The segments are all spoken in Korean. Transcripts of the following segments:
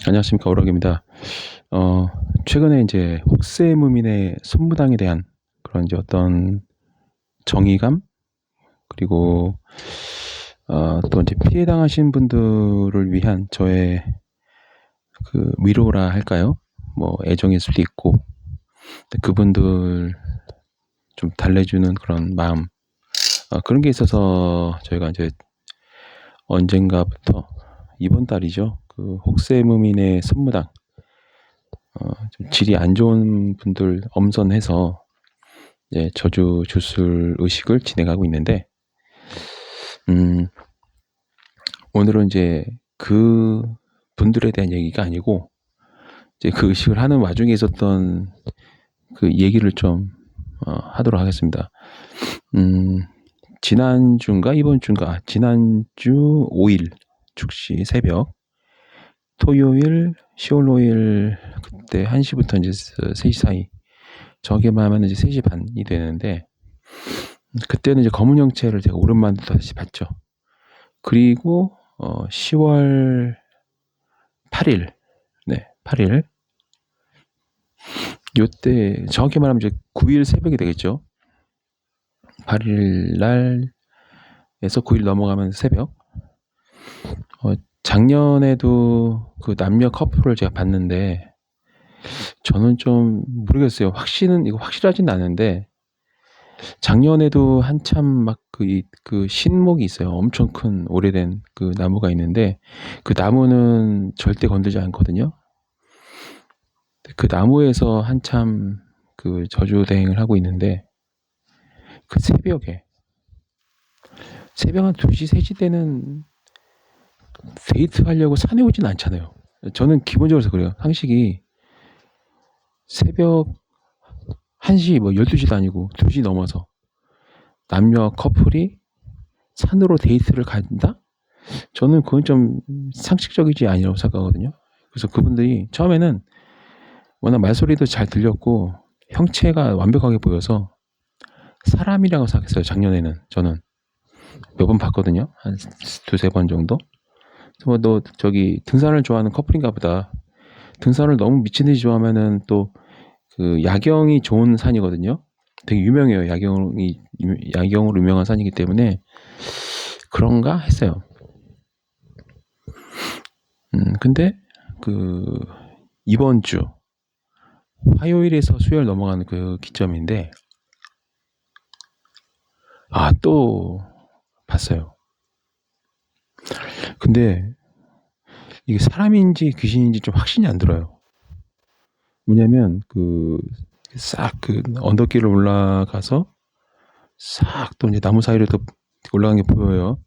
안녕하십니까. 오락입니다. 어 최근에 이제 혹세무민의 손무당에 대한 그런 이제 어떤 정의감, 그리고 또 이제 피해 당하신 분들을 위한 저의 그 위로라 할까요? 뭐 애정일 수도 있고, 근데 그분들 좀 달래주는 그런 마음, 그런 게 있어서 저희가 이제 언젠가부터, 이번 달이죠. 그 혹세무민의 손무당, 좀 질이 안 좋은 분들 엄선해서 저주 주술 의식을 진행하고 있는데, 음, 오늘은 이제 그 분들에 대한 얘기가 아니고, 이제 그 의식을 하는 와중에 있었던 그 얘기를 좀 하도록 하겠습니다. 지난주인가 이번 주인가, 지난주 5일 축시 새벽, 토요일 10월 5일 그때 1시부터 이제 3시 사이, 저기만 하면 이제 3시 반이 되는데, 그때는 이제 검은 형체를 제가 오랜만에 다시 봤죠. 그리고 10월 8일, 네, 8일, 요때 정확히 말하면 이제 9일 새벽이 되겠죠. 8일 날에서 9일 넘어가면 새벽. 작년에도 그 남녀 커플을 제가 봤는데, 저는 좀 모르겠어요. 이거 확실하진 않은데, 작년에도 한참 막 그 신목이 있어요. 엄청 큰 오래된 그 나무가 있는데, 그 나무는 절대 건들지 않거든요. 그 나무에서 한참 그 저주대행을 하고 있는데, 그 새벽 한 2시, 3시 때는 데이트하려고 산에 오진 않잖아요. 저는 기본적으로 그래요. 상식이 새벽 1시, 뭐 12시도 아니고 2시 넘어서 남녀 커플이 산으로 데이트를 간다? 저는 그건 좀 상식적이지 아니라고 생각하거든요. 그래서 그분들이 처음에는 워낙 말소리도 잘 들렸고 형체가 완벽하게 보여서 사람이라고 생각했어요. 작년에는 저는 몇 번 봤거든요. 한 두세 번 정도. 뭐 너 저기 등산을 좋아하는 커플인가 보다. 등산을 너무 미친 듯이 좋아하면은 또 그 야경이 좋은 산이거든요. 되게 유명해요. 야경으로 유명한 산이기 때문에 그런가 했어요. 근데 그 이번 주 화요일에서 수요일 넘어가는 그 기점인데, 또 봤어요. 근데 이게 사람인지 귀신인지 좀 확신이 안 들어요. 뭐냐면 싹 그 언덕길을 올라가서 싹 또 이제 나무 사이로 또 올라간 게 보여요.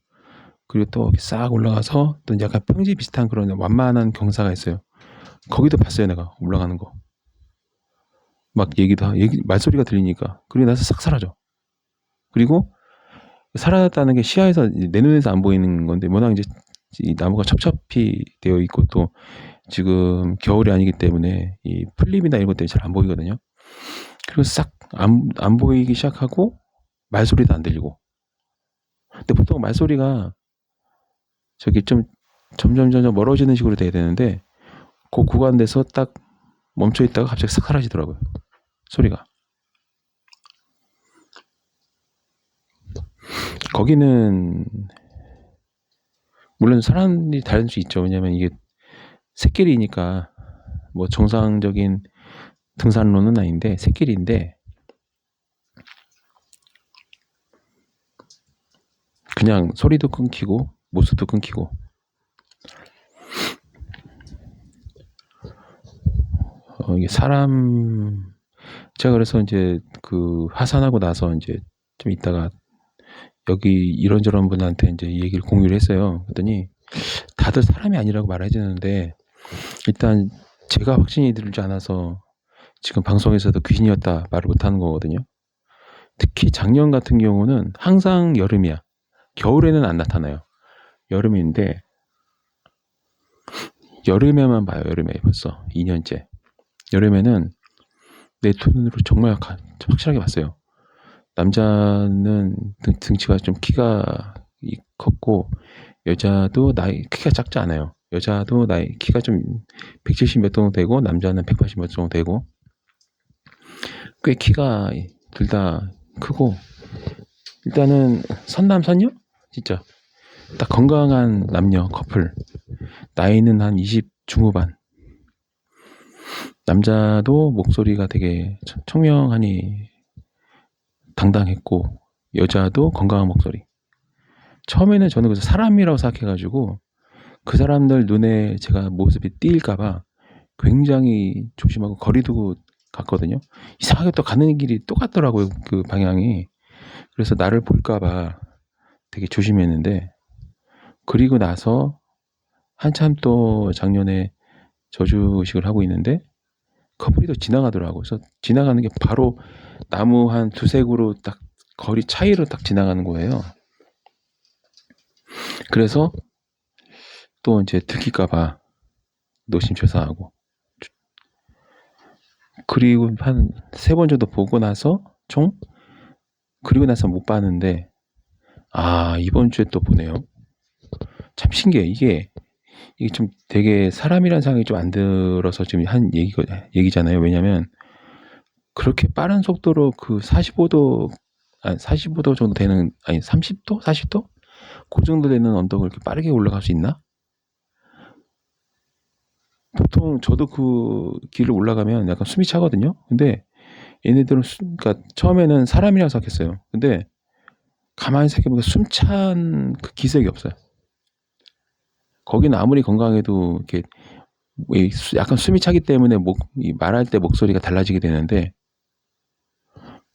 그리고 또 싹 올라가서 또 약간 평지 비슷한 그런 완만한 경사가 있어요. 거기도 봤어요, 내가 올라가는 거. 막 말소리가 들리니까. 그리고 나서 싹 사라져. 그리고 사라졌다는 게 시야에서, 내 눈에서 안 보이는 건데, 워낙 이제 이 나무가 첩첩히 되어 있고, 또 지금 겨울이 아니기 때문에 이 풀잎이나 이런 것들이 잘 안 보이거든요. 그리고 싹 안 보이기 시작하고, 말소리도 안 들리고. 근데 보통 말소리가 저기 좀 점점 멀어지는 식으로 돼야 되는데, 그 구간에서 딱 멈춰 있다가 갑자기 싹 사라지더라고요. 소리가. 거기는 물론 사람이 다를 수 있죠. 왜냐면 이게 샛길이니까, 뭐 정상적인 등산로는 아닌데 샛길인데, 그냥 소리도 끊기고 모습도 끊기고. 이게 사람, 제가 그래서 이제 그 하산하고 나서 이제 좀 있다가 여기 이런저런 분한테 이제 이 얘기를 공유를 했어요. 그랬더니 다들 사람이 아니라고 말해 주는데, 일단 제가 확신이 들지 않아서 지금 방송에서도 귀신이었다 말을 못 하는 거거든요. 특히 작년 같은 경우는 항상 여름이야. 겨울에는 안 나타나요. 여름인데 여름에만 봐요. 여름에 벌써 2년째. 여름에는 내 눈으로 정말 확실하게 봤어요. 남자는 등치가 좀 키가 컸고, 여자도 키가 작지 않아요. 여자도 나이 키가 좀 170 몇 정도 되고 남자는 180 몇 정도 되고 꽤 키가 둘 다 크고 일단은 선남선녀? 진짜 딱 건강한 남녀 커플. 나이는 한 20 중후반. 남자도 목소리가 되게 청명하니 당당했고 여자도 건강한 목소리. 처음에는 저는 그래서 사람이라고 생각해가지고 그 사람들 눈에 제가 모습이 띄일까봐 굉장히 조심하고 거리 두고 갔거든요. 이상하게 또 가는 길이 똑같더라고요. 그 방향이. 그래서 나를 볼까봐 되게 조심했는데 그리고 나서 한참 또 작년에 저주의식을 하고 있는데 커플이 또 지나가더라고요. 그래서 지나가는 게 바로 나무 한 두세 그루 딱 거리 차이로 딱 지나가는 거예요. 그래서 또 이제 들킬까봐 노심초사하고 그리고 한 3번 정도 보고 나서 그리고 나서 못 봤는데 이번 주에 또 보네요. 참 신기해. 이게 좀 되게 사람이란 생각이 좀 안 들어서 지금 한 얘기잖아요. 왜냐면 그렇게 빠른 속도로 그 45도 45도 정도 되는 30도? 40도? 그 정도 되는 언덕을 이렇게 빠르게 올라갈 수 있나? 보통 저도 그 길을 올라가면 약간 숨이 차거든요. 근데 얘네들은 그러니까 처음에는 사람이라고 생각했어요. 근데 가만히 생각해보니까 숨찬 그 기색이 없어요. 거기는 아무리 건강해도 이렇게 약간 숨이 차기 때문에 말할 때 목소리가 달라지게 되는데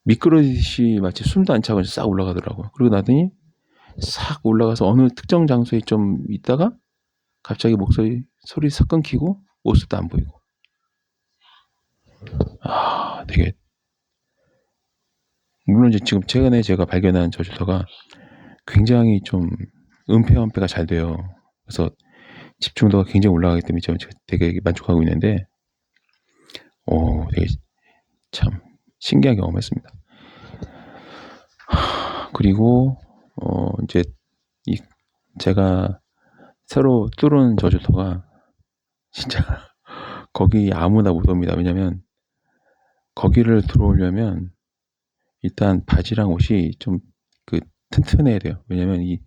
미끄러지듯이 마치 숨도 안 차고 싹 올라가더라고요. 그러고 나더니 싹 올라가서 어느 특정 장소에 좀 있다가 갑자기 소리 싹 끊기고 모습도 안 보이고. 되게 물론 이제 지금 최근에 제가 발견한 저주터가 굉장히 좀 은폐가 잘 돼요. 그래서 집중도가 굉장히 올라가기 때문에 저는 되게 만족하고 있는데 되게 참 신기한 경험했습니다. 그리고 이제 제가 새로 뚫은 저주터가 진짜 거기 아무나 못 옵니다. 왜냐면 거기를 들어오려면 일단 바지랑 옷이 좀 그 튼튼해야 돼요. 왜냐면 이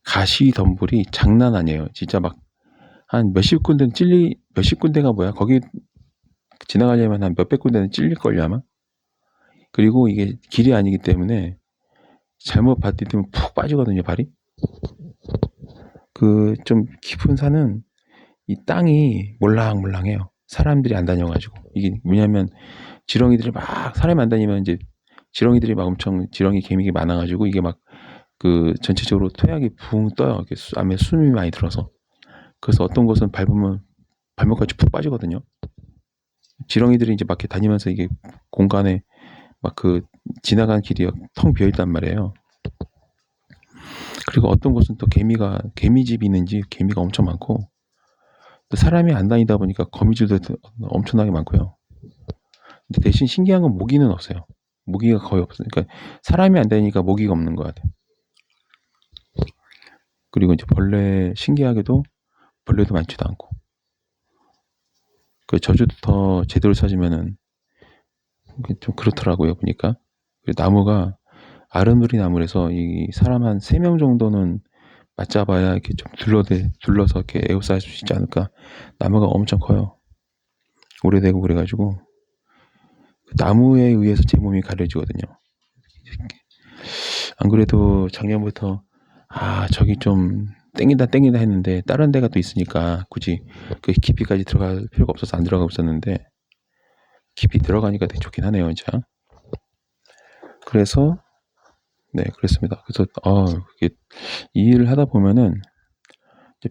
가시 덤불이 장난 아니에요. 진짜 막 한 몇십 군데가 뭐야? 거기 지나가려면 한 몇백 군데는 찔릴걸요 아마. 그리고 이게 길이 아니기 때문에 잘못 밭디디면 푹 빠지거든요 발이. 그 좀 깊은 산은 이 땅이 몰랑몰랑해요. 사람들이 안 다녀가지고. 이게 뭐냐면 지렁이들이 막 사람이 안 다니면 이제 지렁이들이 막 엄청 지렁이 개미가 많아가지고 이게 막 그 전체적으로 토양이 붕 떠요. 이렇게 안에 숨이 많이 들어서. 그래서 어떤 곳은 밟으면 발목까지 푹 빠지거든요. 지렁이들이 이제 막 이렇게 다니면서 이게 공간에 막 그 지나간 길이 텅 비어 있단 말이에요. 그리고 어떤 곳은 또 개미집이 있는지 개미가 엄청 많고 또 사람이 안 다니다 보니까 거미줄도 엄청나게 많고요. 근데 대신 신기한 건 모기는 없어요. 모기가 거의 없어요. 그러니까 사람이 안 다니니까 모기가 없는 것 같아요. 그리고 이제 신기하게도 벌레도 많지도 않고. 그 저주터 제대로 찾으면은 좀 그렇더라고요, 보니까. 나무가 아름드리 나무라서 이 사람 한 3명 정도는 맞잡아야 이렇게 좀 둘러서 이렇게 에워싸일 수 있지 않을까. 나무가 엄청 커요. 오래되고 그래가지고. 그 나무에 의해서 제 몸이 가려지거든요. 안 그래도 작년부터 저기 좀 땡긴다 했는데 다른 데가 또 있으니까 굳이 그 깊이까지 들어갈 필요가 없어서 안 들어가고 있었는데 깊이 들어가니까 되게 좋긴 하네요, 진짜. 그래서 네, 그렇습니다. 그래서 이게 이 일을 하다 보면은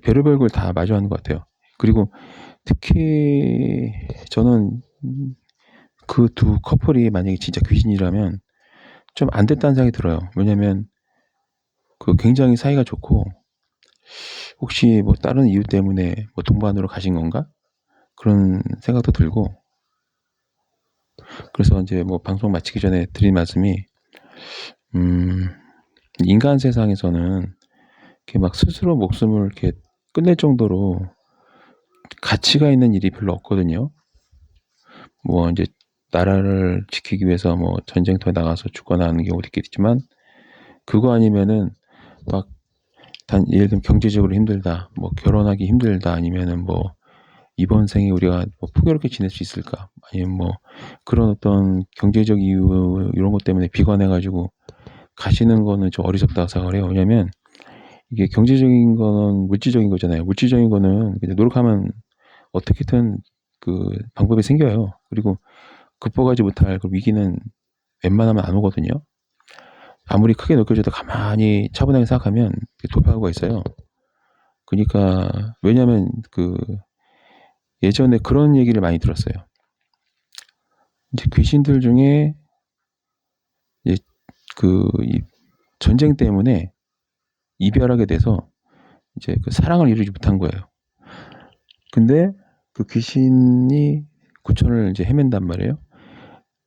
별의별 걸 다 마주하는 것 같아요. 그리고 특히 저는 그 두 커플이 만약에 진짜 귀신이라면 좀 안 됐다는 생각이 들어요. 왜냐면 그 굉장히 사이가 좋고 혹시 뭐 다른 이유 때문에 뭐 동반으로 가신 건가? 그런 생각도 들고 그래서 이제 뭐 방송 마치기 전에 드린 말씀이 인간 세상에서는 이렇게 막 스스로 목숨을 이렇게 끝낼 정도로 가치가 있는 일이 별로 없거든요. 뭐 이제 나라를 지키기 위해서 뭐 전쟁터에 나가서 죽거나 하는 경우도 있겠지만 그거 아니면은 막 예를 들면 경제적으로 힘들다, 뭐 결혼하기 힘들다, 아니면은 뭐 이번 생에 우리가 뭐 풍요롭게 지낼 수 있을까, 아니면 뭐 그런 어떤 경제적 이유 이런 것 때문에 비관해가지고 가시는 거는 좀 어리석다고 생각을 해요. 왜냐면 이게 경제적인 거는 물질적인 거잖아요. 물질적인 거는 그냥 노력하면 어떻게든 그 방법이 생겨요. 그리고 극복하지 못할 그 위기는 웬만하면 안 오거든요. 아무리 크게 느껴져도 가만히 차분하게 생각하면 돌파구가 있어요. 그러니까 왜냐하면 그 예전에 그런 얘기를 많이 들었어요. 이제 귀신들 중에 이제 이 전쟁 때문에 이별하게 돼서 이제 그 사랑을 이루지 못한 거예요. 근데 그 귀신이 구천을 이제 헤맨단 말이에요.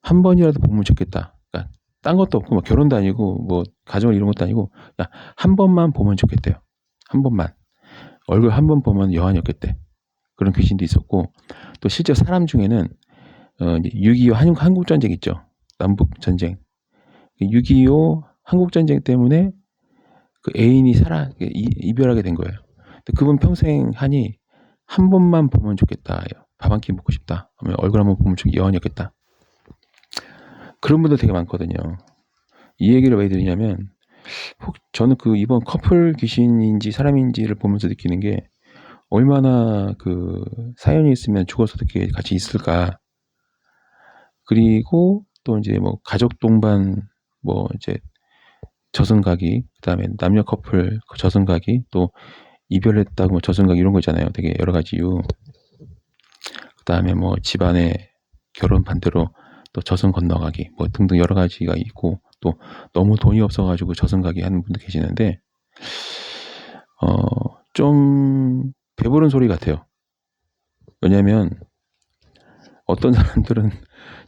한 번이라도 보면 좋겠다. 그러니까 딴 것도 없고 뭐 결혼도 아니고 뭐 가정을 이룬 것도 아니고 그냥 한 번만 보면 좋겠대요. 한 번만. 얼굴 한 번 보면 여한이 없겠대. 그런 귀신도 있었고 또 실제 사람 중에는 6.25 한국전쟁 있죠. 남북전쟁. 6.25 한국전쟁 때문에 그 애인이 이별하게 된 거예요. 근데 그분 평생 하니 한 번만 보면 좋겠다. 밥 한 끼 먹고 싶다. 얼굴 한번 보면 여한이 없겠다. 그런 분들 되게 많거든요. 이 얘기를 왜 드리냐면 저는 그 이번 커플 귀신인지 사람인지를 보면서 느끼는 게 얼마나 그 사연이 있으면 죽어서도 이렇게 같이 있을까. 그리고 또 이제 뭐 가족 동반 뭐 이제 저승가기, 그다음에 남녀 커플 저승가기, 또 이별했다고 뭐 저승가기 이런 거 있잖아요. 되게 여러 가지 이유. 그다음에 뭐 집안에 결혼 반대로 또 저승 건너가기 뭐 등등 여러 가지가 있고 또 너무 돈이 없어가지고 저승 가기 하는 분도 계시는데 좀 배부른 소리 같아요. 왜냐면 어떤 사람들은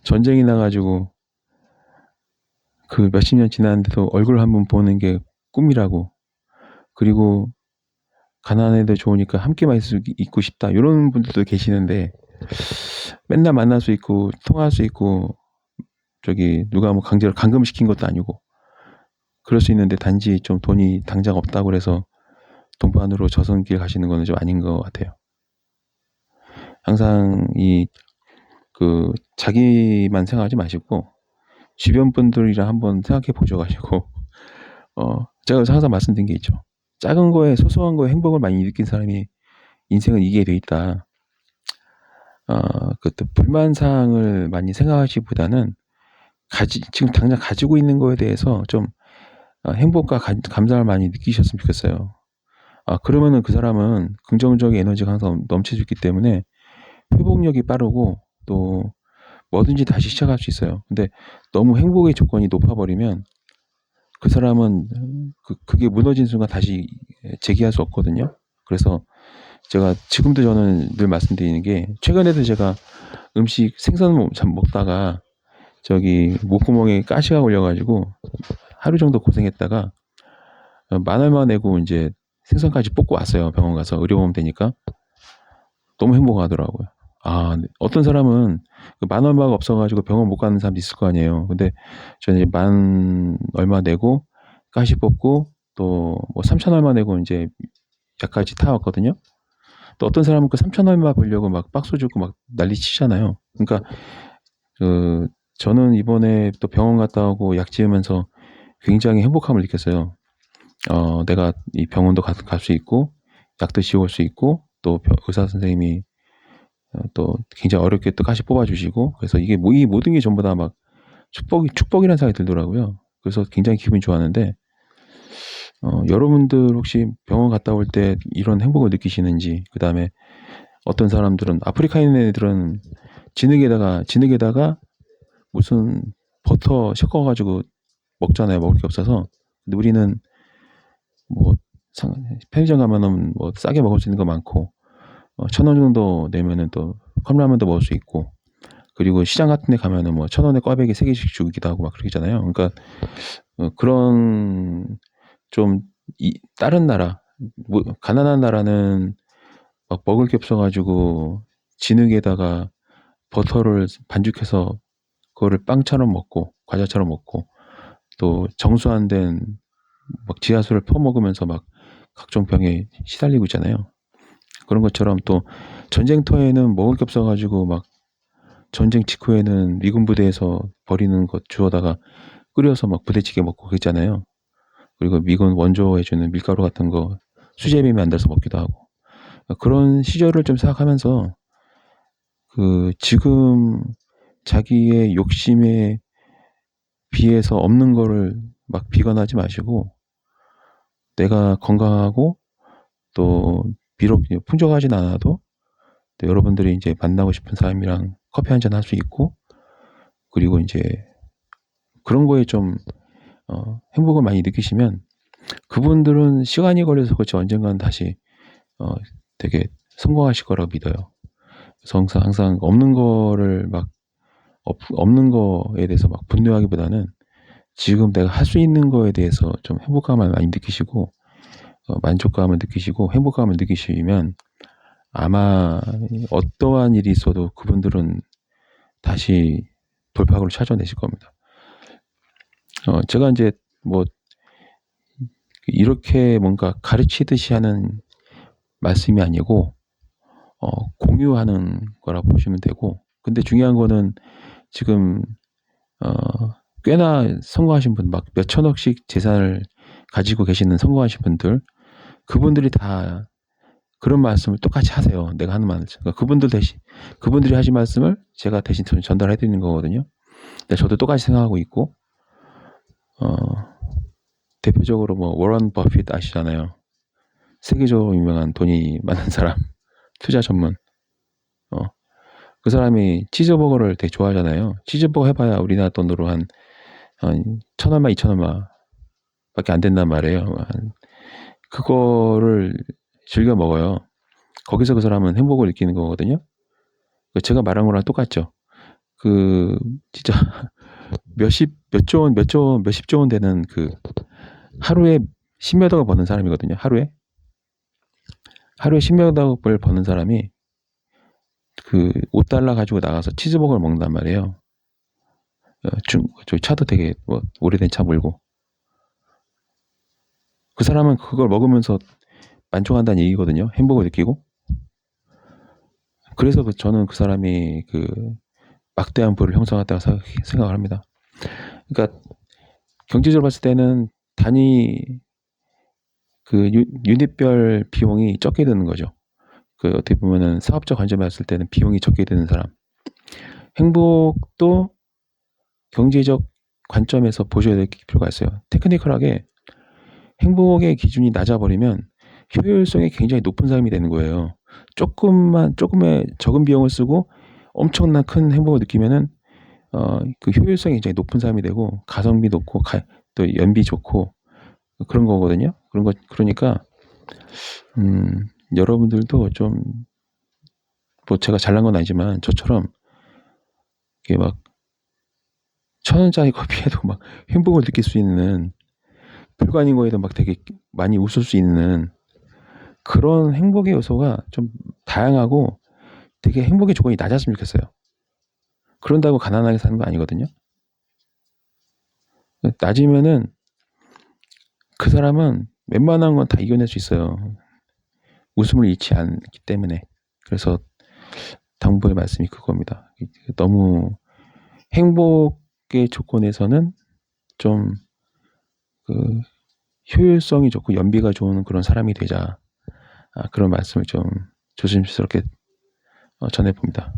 전쟁이 나가지고 그 몇십 년 지났는데도 얼굴 한번 보는 게 꿈이라고, 그리고 가난해도 좋으니까 함께만 있고 싶다 이런 분들도 계시는데 맨날 만날 수 있고 통화할 수 있고 저기 누가 뭐 강제로 감금시킨 것도 아니고 그럴 수 있는데 단지 좀 돈이 당장 없다고 그래서 동반으로 저승길 가시는 거는 좀 아닌 것 같아요. 항상 자기만 생각하지 마시고 주변 분들이랑 한번 생각해 보셔가지고 제가 항상 말씀드린 게 있죠. 작은 거에 소소한 거에 행복을 많이 느낀 사람이 인생은 이기게 돼 있다. 그것도 불만사항을 많이 생각하시기보다는 지금 당장 가지고 있는 거에 대해서 좀 행복과 감사를 많이 느끼셨으면 좋겠어요. 그러면은 그 사람은 긍정적인 에너지가 항상 넘쳐있기 때문에 회복력이 빠르고 또 뭐든지 다시 시작할 수 있어요. 근데 너무 행복의 조건이 높아버리면 그 사람은 그게 무너진 순간 다시 재기할 수 없거든요. 그래서 제가 지금도 저는 늘 말씀드리는 게, 최근에도 제가 음식 생선 먹다가 저기 목구멍에 가시가 걸려가지고 하루 정도 고생했다가 10,000원만 내고 이제 생선까지 뽑고 왔어요. 병원 가서 의료보험 되니까. 너무 행복하더라고요. 어떤 사람은 그 10,000원만 없어가지고 병원 못 가는 사람도 있을 거 아니에요. 근데 저는 이제 10,000 얼마 내고 가시 뽑고 또 뭐 3,000 얼마 내고 이제 약까지 타왔거든요. 또 어떤 사람은 그 3,000 얼마 벌려고 막 박수 주고 막 난리 치잖아요. 그러니까 저는 이번에 또 병원 갔다 오고 약 지으면서 굉장히 행복함을 느꼈어요. 내가 이 병원도 갈 수 있고 약도 지올 수 있고 또 의사 선생님이 또 굉장히 어렵게 또 가시 뽑아주시고, 그래서 이 모든 게 전부 다 막 축복이라는 생각이 들더라고요. 그래서 굉장히 기분이 좋았는데 여러분들 혹시 병원 갔다 올 때 이런 행복을 느끼시는지, 그 다음에 어떤 사람들은 아프리카인 애들은 진흙에다가 무슨 버터 섞어가지고 먹잖아요. 먹을 게 없어서. 근데 우리는 뭐 편의점 가면은 뭐 싸게 먹을 수 있는 거 많고 1,000원 정도 내면은 또 컵라면도 먹을 수 있고, 그리고 시장 같은 데 가면은 뭐 1,000원에 꽈배기 3개씩 주기도 하고 막 그러잖아요. 그러니까 그런 좀 다른 나라, 가난한 나라는 막 먹을 게 없어가지고 진흙에다가 버터를 반죽해서 그거를 빵처럼 먹고 과자처럼 먹고 또 정수 안 된 막 지하수를 퍼먹으면서 막 각종 병에 시달리고 있잖아요. 그런 것처럼 또 전쟁터에는 먹을 게 없어가지고 막 전쟁 직후에는 미군 부대에서 버리는 것 주워다가 끓여서 막 부대찌개 먹고 그랬잖아요. 그리고 미군 원조해주는 밀가루 같은 거 수제비에 만들어서 먹기도 하고 그런 시절을 좀 생각하면서 그 지금 자기의 욕심에 비해서 없는 거를 막 비관하지 마시고 내가 건강하고 또 비록 풍족하진 않아도 또 여러분들이 이제 만나고 싶은 사람이랑 커피 한잔 할 수 있고 그리고 이제 그런 거에 좀 행복을 많이 느끼시면 그분들은 시간이 걸려서 그렇지 언젠가는 다시 어, 되게 성공하실 거라고 믿어요. 그래서 항상 없는 거를 막 없는 거에 대해서 막 분노하기보다는 지금 내가 할 수 있는 거에 대해서 좀 행복감을 많이 느끼시고 만족감을 느끼시고 행복감을 느끼시면 아마 어떠한 일이 있어도 그분들은 다시 돌파구를 찾아내실 겁니다. 제가 이제 뭐 이렇게 뭔가 가르치듯이 하는 말씀이 아니고 공유하는 거라 보시면 되고 근데 중요한 거는 지금 어, 꽤나 성공하신 분 막 몇천억씩 재산을 가지고 계시는 성공하신 분들 그분들이 다 그런 말씀을 똑같이 하세요. 내가 하는 말을. 그러니까 그분들이 하신 말씀을 제가 대신 전달해 드리는 거거든요. 근데 저도 똑같이 생각하고 있고, 어, 대표적으로 뭐, 워런 버핏 아시잖아요. 세계적으로 유명한 돈이 많은 사람, 투자 전문. 어, 그 사람이 치즈버거를 되게 좋아하잖아요. 치즈버거 해봐야 우리나라 돈으로 한 1,000얼마, 2,000얼마 밖에 안 된단 말이에요. 그거를 즐겨 먹어요. 거기서 그 사람은 행복을 느끼는 거거든요. 제가 말한 거랑 똑같죠. 그, 진짜 몇십 조 원 되는 그 하루에 10몇 억을 버는 사람이거든요. 하루에 10몇 억을 버는 사람이 그 5달러 가지고 나가서 치즈버거를 먹는단 말이에요. 저 차도 되게 뭐 오래된 차 몰고. 그 사람은 그걸 먹으면서 만족한다는 얘기거든요. 행복을 느끼고. 그래서 저는 그 사람이 그 막대한 부를 형성했다고 생각을 합니다. 그러니까 경제적으로 봤을 때는 단위 그 유닛별 비용이 적게 드는 거죠. 그 어떻게 보면은 사업적 관점에 봤을 때는 비용이 적게 드는 사람. 행복도 경제적 관점에서 보셔야 될 필요가 있어요. 테크니컬하게 행복의 기준이 낮아버리면 효율성이 굉장히 높은 사람이 되는 거예요. 조금의 적은 비용을 쓰고 엄청난 큰 행복을 느끼면은 그 효율성이 굉장히 높은 사람이 되고 가성비 높고 또 연비 좋고 그런 거거든요. 그러니까 여러분들도 좀 뭐 제가 잘난 건 아니지만 저처럼 이게 막 1,000원짜리 커피에도 막 행복을 느낄 수 있는 별거 아닌 거에도 막 되게 많이 웃을 수 있는 그런 행복의 요소가 좀 다양하고 되게 행복의 조건이 낮았으면 좋겠어요. 그런다고 가난하게 사는 거 아니거든요. 낮으면은 그 사람은 웬만한 건 다 이겨낼 수 있어요. 웃음을 잃지 않기 때문에. 그래서 당부의 말씀이 그겁니다. 너무 행복의 조건에서는 좀 그 효율성이 좋고 연비가 좋은 그런 사람이 되자. 그런 말씀을 좀 조심스럽게 전해봅니다.